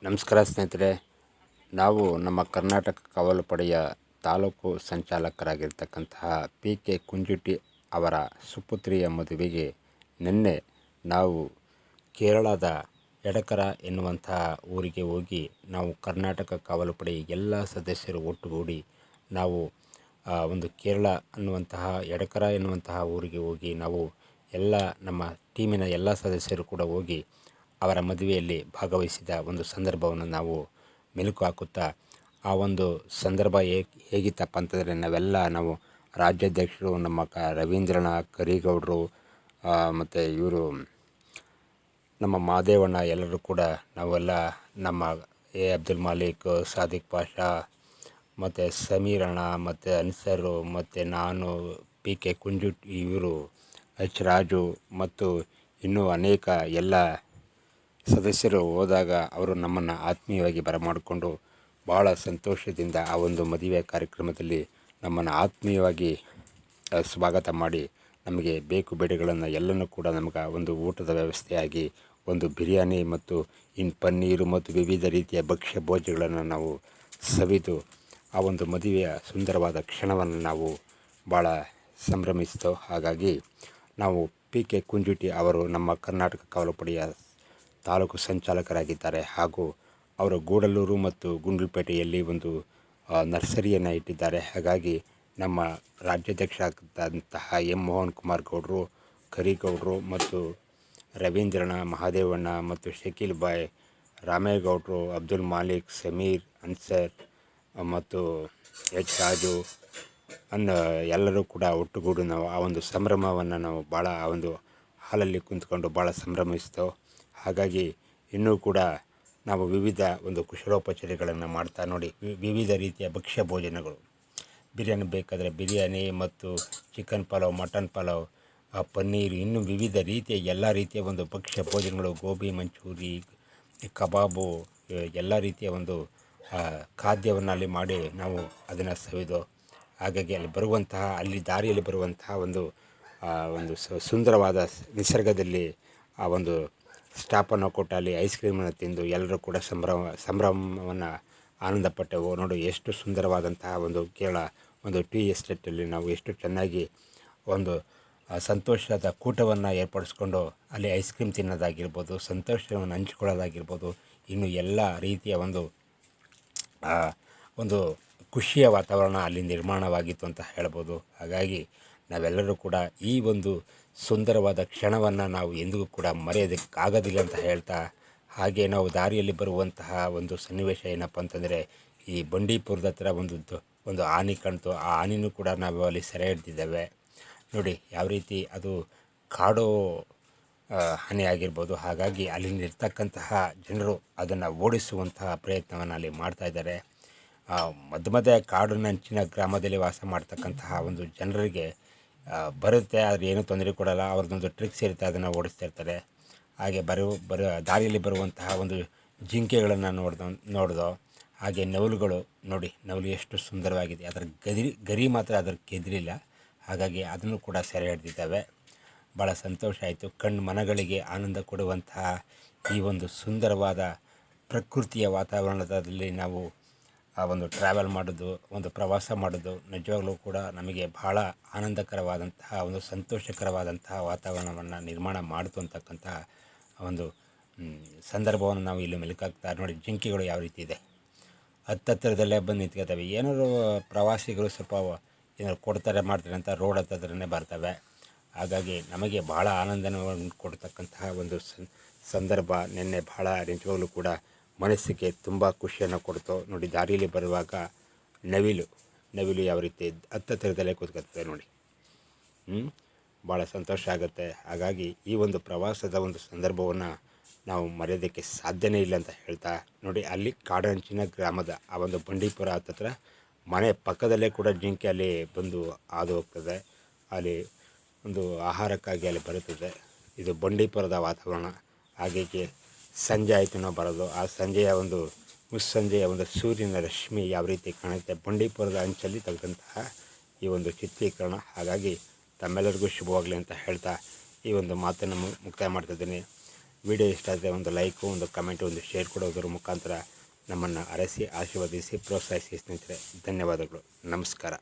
ನಮಸ್ಕಾರ ಸ್ನೇಹಿತರೆ. ನಾವು ನಮ್ಮ ಕರ್ನಾಟಕ ಕಾವಲು ಪಡೆಯ ತಾಲೂಕು ಸಂಚಾಲಕರಾಗಿರ್ತಕ್ಕಂತಹ PK ಕುಂಜುಟಿ ಅವರ ಸುಪುತ್ರಿಯ ಮದುವೆಗೆ ನಿನ್ನೆ ನಾವು ಕೇರಳದ ಎಡಕರ ಎನ್ನುವಂತಹ ಊರಿಗೆ ಹೋಗಿ ನಾವು ಕರ್ನಾಟಕ ಕಾವಲು ಪಡೆಯ ಎಲ್ಲ ಸದಸ್ಯರು ಒಟ್ಟುಗೂಡಿ ನಾವು ಒಂದು ಕೇರಳ ಅನ್ನುವಂತಹ ಎಡಕರ ಎನ್ನುವಂತಹ ಊರಿಗೆ ಹೋಗಿ ನಾವು ಎಲ್ಲ ನಮ್ಮ ಟೀಮಿನ ಎಲ್ಲ ಸದಸ್ಯರು ಕೂಡ ಹೋಗಿ ಅವರ ಮದುವೆಯಲ್ಲಿ ಭಾಗವಹಿಸಿದ ಒಂದು ಸಂದರ್ಭವನ್ನು ನಾವು ಮೆಲುಕು ಹಾಕುತ್ತಾ, ಆ ಒಂದು ಸಂದರ್ಭ ಹೇಗಿತ್ತಪ್ಪ ಅಂತಂದರೆ, ನಾವು ರಾಜ್ಯಾಧ್ಯಕ್ಷರು ನಮ್ಮ ರವೀಂದ್ರಣ್ಣ ಕರಿಗೌಡರು ಮತ್ತು ಇವರು ನಮ್ಮ ಮಾದೇವಣ್ಣ ಎಲ್ಲರೂ ಕೂಡ ನಾವೆಲ್ಲ ನಮ್ಮ ಅಬ್ದುಲ್ ಮಾಲಿಕ್, ಸಾದಿಕ್ ಪಾಷಾ ಮತ್ತು ಸಮೀರಣ್ಣ ಮತ್ತು ಅನ್ಸರು ಮತ್ತು ನಾನು PK ಕುಂಜುಟಿ, ಇವರು ರಾಜು ಮತ್ತು ಇನ್ನೂ ಅನೇಕ ಎಲ್ಲ ಸದಸ್ಯರು ಹೋದಾಗ ಅವರು ನಮ್ಮನ್ನು ಆತ್ಮೀಯವಾಗಿ ಬರಮಾಡಿಕೊಂಡು ಭಾಳ ಸಂತೋಷದಿಂದ ಆ ಒಂದು ಮದುವೆ ಕಾರ್ಯಕ್ರಮದಲ್ಲಿ ನಮ್ಮನ್ನು ಆತ್ಮೀಯವಾಗಿ ಸ್ವಾಗತ ಮಾಡಿ ನಮಗೆ ಬೇಕು ಬೇಡಿಗಳನ್ನು ಎಲ್ಲನೂ ಕೂಡ ನಮಗೆ ಒಂದು ಊಟದ ವ್ಯವಸ್ಥೆಯಾಗಿ ಒಂದು ಬಿರಿಯಾನಿ ಮತ್ತು ಪನ್ನೀರು ಮತ್ತು ವಿವಿಧ ರೀತಿಯ ಭಕ್ಷ್ಯ ಭೋಜ್ಯಗಳನ್ನು ನಾವು ಸವಿದು ಆ ಒಂದು ಮದುವೆಯ ಸುಂದರವಾದ ಕ್ಷಣವನ್ನು ನಾವು ಭಾಳ ಸಂಭ್ರಮಿಸಿದೆವು. ಹಾಗಾಗಿ ನಾವು PK ಕುಂಜುಟಿ ಅವರು ನಮ್ಮ ಕರ್ನಾಟಕ ಕಾವಲು ಪಡೆಯ ತಾಲೂಕು ಸಂಚಾಲಕರಾಗಿದ್ದಾರೆ. ಹಾಗೂ ಅವರು ಗೂಡಲೂರು ಮತ್ತು ಗುಂಡ್ಲುಪೇಟೆಯಲ್ಲಿ ಒಂದು ನರ್ಸರಿಯನ್ನು ಇಟ್ಟಿದ್ದಾರೆ. ಹಾಗಾಗಿ ನಮ್ಮ ರಾಜ್ಯಾಧ್ಯಕ್ಷರಾದಂತಹ ಮೋಹನ್ ಕುಮಾರ್ ಗೌಡರು, ಕರಿಗೌಡರು ಮತ್ತು ರವೀಂದ್ರಣ್ಣ, ಮಹಾದೇವಣ್ಣ ಮತ್ತು ಶಕೀಲ್ ಬಾಯ್, ರಾಮೇಗೌಡರು, ಅಬ್ದುಲ್ ಮಾಲಿಕ್, ಸಮೀರ್, ಅನ್ಸರ್ ಮತ್ತು ರಾಜು ಎಲ್ಲರೂ ಕೂಡ ಒಟ್ಟುಗೂಡಿ ನಾವು ಆ ಒಂದು ಸಂಭ್ರಮವನ್ನು ನಾವು ಭಾಳ ಆ ಒಂದು ಹಾಲಲ್ಲಿ ಕುಂತ್ಕೊಂಡು ಭಾಳ ಸಂಭ್ರಮಿಸಿದೆವು. ಹಾಗಾಗಿ ಇನ್ನೂ ಕೂಡ ನಾವು ವಿವಿಧ ಒಂದು ಕುಶಲೋಪಚಾರಿಗಳನ್ನು ಮಾಡ್ತಾ ನೋಡಿ, ವಿವಿಧ ರೀತಿಯ ಭಕ್ಷ್ಯ ಭೋಜನಗಳು, ಬಿರಿಯಾನಿ ಬೇಕಾದರೆ ಬಿರಿಯಾನಿ ಮತ್ತು ಚಿಕನ್ ಪಲಾವ್, ಮಟನ್ ಪಲಾವ್, ಪನ್ನೀರು, ಇನ್ನೂ ವಿವಿಧ ರೀತಿಯ ಎಲ್ಲ ರೀತಿಯ ಒಂದು ಭಕ್ಷ್ಯ ಭೋಜನಗಳು, ಗೋಬಿ ಮಂಚೂರಿ, ಕಬಾಬು, ಎಲ್ಲ ರೀತಿಯ ಒಂದು ಖಾದ್ಯವನ್ನು ಅಲ್ಲಿ ಮಾಡಿ ನಾವು ಅದನ್ನು ಸವಿದು, ಹಾಗಾಗಿ ಅಲ್ಲಿ ದಾರಿಯಲ್ಲಿ ಬರುವಂತಹ ಒಂದು ಸುಂದರವಾದ ನಿಸರ್ಗದಲ್ಲಿ ಆ ಒಂದು ಸ್ಟಾಪನ್ನು ಕೊಟ್ಟು ಅಲ್ಲಿ ಐಸ್ ಕ್ರೀಮನ್ನು ತಿಂದು ಎಲ್ಲರೂ ಕೂಡ ಸಂಭ್ರಮವನ್ನು ಆನಂದಪಟ್ಟೆವು. ನೋಡಿ, ಎಷ್ಟು ಸುಂದರವಾದಂತಹ ಒಂದು ಕೇರಳ ಒಂದು ಟೀ ಎಸ್ಟೇಟಲ್ಲಿ ನಾವು ಎಷ್ಟು ಚೆನ್ನಾಗಿ ಒಂದು ಸಂತೋಷದ ಕೂಟವನ್ನು ಏರ್ಪಡಿಸ್ಕೊಂಡು ಅಲ್ಲಿ ಐಸ್ ಕ್ರೀಮ್ ತಿನ್ನೋದಾಗಿರ್ಬೋದು, ಸಂತೋಷವನ್ನು ಹಂಚ್ಕೊಳ್ಳೋದಾಗಿರ್ಬೋದು, ಇನ್ನು ಎಲ್ಲ ರೀತಿಯ ಒಂದು ಖುಷಿಯ ವಾತಾವರಣ ಅಲ್ಲಿ ನಿರ್ಮಾಣವಾಗಿತ್ತು ಅಂತ ಹೇಳ್ಬೋದು. ಹಾಗಾಗಿ ನಾವೆಲ್ಲರೂ ಕೂಡ ಈ ಒಂದು ಸುಂದರವಾದ ಕ್ಷಣವನ್ನು ನಾವು ಎಂದಿಗೂ ಕೂಡ ಮರೆಯೋದಕ್ಕಾಗೋದಿಲ್ಲ ಅಂತ ಹೇಳ್ತಾ, ಹಾಗೆ ನಾವು ದಾರಿಯಲ್ಲಿ ಬರುವಂತಹ ಒಂದು ಸನ್ನಿವೇಶ ಏನಪ್ಪ ಅಂತಂದರೆ, ಈ ಬಂಡೀಪುರದ ಹತ್ರ ಒಂದು ಆನೆ ಕಾಣ್ತು. ಆ ಆನೆಯೂ ಕೂಡ ನಾವು ಅಲ್ಲಿ ಸೆರೆ ಹಿಡ್ದಿದ್ದೇವೆ. ನೋಡಿ ಯಾವ ರೀತಿ ಅದು ಕಾಡು ಆನೆ ಆಗಿರ್ಬೋದು. ಹಾಗಾಗಿ ಅಲ್ಲಿರ್ತಕ್ಕಂತಹ ಜನರು ಅದನ್ನು ಓಡಿಸುವಂತಹ ಪ್ರಯತ್ನವನ್ನು ಅಲ್ಲಿ ಮಾಡ್ತಾಯಿದ್ದಾರೆ. ಮಧ್ಯ ಕಾಡಿನಂಚಿನ ಗ್ರಾಮದಲ್ಲಿ ವಾಸ ಮಾಡ್ತಕ್ಕಂತಹ ಒಂದು ಜನರಿಗೆ ಬರುತ್ತೆ, ಆದರೆ ಏನೂ ತೊಂದರೆ ಕೊಡೋಲ್ಲ. ಅವ್ರದ್ದೊಂದು ಟ್ರಿಕ್ಸ್ ಇರುತ್ತೆ, ಅದನ್ನು ಓಡಿಸ್ತಾ ಇರ್ತಾರೆ. ಹಾಗೆ ದಾರಿಯಲ್ಲಿ ಬರುವಂತಹ ಒಂದು ಜಿಂಕೆಗಳನ್ನು ನೋಡ್ದೋ. ಹಾಗೆ ನವಿಲುಗಳು, ನೋಡಿ ನವಿಲು ಎಷ್ಟು ಸುಂದರವಾಗಿದೆ, ಅದರ ಗರಿ ಮಾತ್ರ ಅದರ ಕೆದರಿಲ್ಲ. ಹಾಗಾಗಿ ಅದನ್ನು ಕೂಡ ಸೆರೆ ಹಿಡ್ದಿದ್ದಾವೆ. ಭಾಳ ಸಂತೋಷ ಆಯಿತು. ಮನಗಳಿಗೆ ಆನಂದ ಕೊಡುವಂತಹ ಈ ಒಂದು ಸುಂದರವಾದ ಪ್ರಕೃತಿಯ ವಾತಾವರಣದಲ್ಲಿ ನಾವು ಆ ಒಂದು ಟ್ರಾವೆಲ್ ಮಾಡೋದು, ಒಂದು ಪ್ರವಾಸ ಮಾಡೋದು ನಿಜವಾಗ್ಲೂ ಕೂಡ ನಮಗೆ ಭಾಳ ಆನಂದಕರವಾದಂತಹ ಒಂದು ಸಂತೋಷಕರವಾದಂತಹ ವಾತಾವರಣವನ್ನು ನಿರ್ಮಾಣ ಮಾಡ್ತು ಅಂತಕ್ಕಂತಹ ಒಂದು ಸಂದರ್ಭವನ್ನು ನಾವು ಇಲ್ಲಿ ಮೆಲುಕಾಗ್ತಾ ನೋಡಿ. ಜಿಂಕೆಗಳು ಯಾವ ರೀತಿ ಇದೆ, ಹತ್ತಿರದಲ್ಲೇ ಬಂದು ನಿಂತ್ಕೊತವೆ. ಏನಾದ್ರು ಪ್ರವಾಸಿಗರು ಸ್ವಲ್ಪ ಏನಾದ್ರು ಕೊಡ್ತಾರೆ ಮಾಡ್ತಾರೆ ಅಂತ ರೋಡ್ ಹತ್ರನೇ ಬರ್ತವೆ. ಹಾಗಾಗಿ ನಮಗೆ ಭಾಳ ಆನಂದವನ್ನು ಕೊಡ್ತಕ್ಕಂತಹ ಒಂದು ಸಂದರ್ಭ ನಿನ್ನೆ ಭಾಳ ನಿಜವಾಗ್ಲೂ ಕೂಡ ಮನಸ್ಸಿಗೆ ತುಂಬ ಖುಷಿಯನ್ನು ಕೊಡ್ತು. ನೋಡಿ, ದಾರಿಯಲ್ಲಿ ಬರುವಾಗ ನವಿಲು ಯಾವ ರೀತಿ ಹತ್ತಿರದಲ್ಲೇ ಕೂತ್ಕೊಳ್ತದೆ ನೋಡಿ. ಭಾಳ ಸಂತೋಷ ಆಗುತ್ತೆ. ಹಾಗಾಗಿ ಈ ಒಂದು ಪ್ರವಾಸದ ಒಂದು ಸಂದರ್ಭವನ್ನು ನಾವು ಮರೆಯೋದಕ್ಕೆ ಸಾಧ್ಯನೇ ಇಲ್ಲ ಅಂತ ಹೇಳ್ತಾ ನೋಡಿ, ಅಲ್ಲಿ ಕಾಡಂಚಿನ ಗ್ರಾಮದ ಆ ಒಂದು ಬಂಡೀಪುರ ಹತ್ತಿರ ಮನೆ ಪಕ್ಕದಲ್ಲೇ ಕೂಡ ಜಿಂಕೆ ಅಲ್ಲಿ ಬಂದು ಹಾದು ಹೋಗ್ತದೆ. ಅಲ್ಲಿ ಒಂದು ಆಹಾರಕ್ಕಾಗಿ ಅಲ್ಲಿ ಬರುತ್ತದೆ. ಇದು ಬಂಡೀಪುರದ ವಾತಾವರಣ. ಹಾಗಾಗಿ ಸಂಜೆ ಆಯಿತು ನಾವು ಬರೋದು. ಆ ಸಂಜೆಯ ಒಂದು ಮುಸ್ಸಂಜೆಯ ಒಂದು ಸೂರ್ಯನ ರಶ್ಮಿ ಯಾವ ರೀತಿ ಕಾಣುತ್ತೆ, ಬಂಡೀಪುರದ ಅಂಚಲ್ಲಿ ತೆಗೆದಂತಹ ಈ ಒಂದು ಚಿತ್ರೀಕರಣ. ಹಾಗಾಗಿ ತಮ್ಮೆಲ್ಲರಿಗೂ ಶುಭವಾಗಲಿ ಅಂತ ಹೇಳ್ತಾ ಈ ಒಂದು ಮಾತನ್ನು ಮುಕ್ತಾಯ ಮಾಡ್ತಿದ್ದೀನಿ. ವಿಡಿಯೋ ಇಷ್ಟ ಆದರೆ ಒಂದು ಲೈಕು, ಒಂದು ಕಮೆಂಟು, ಒಂದು ಶೇರ್ ಕೊಡೋದರ ಮುಖಾಂತರ ನಮ್ಮನ್ನು ಅರಸಿ ಆಶೀರ್ವದಿಸಿ ಪ್ರೋತ್ಸಾಹಿಸಿ ಸ್ನೇಹಿತರೆ. ಧನ್ಯವಾದಗಳು. ನಮಸ್ಕಾರ.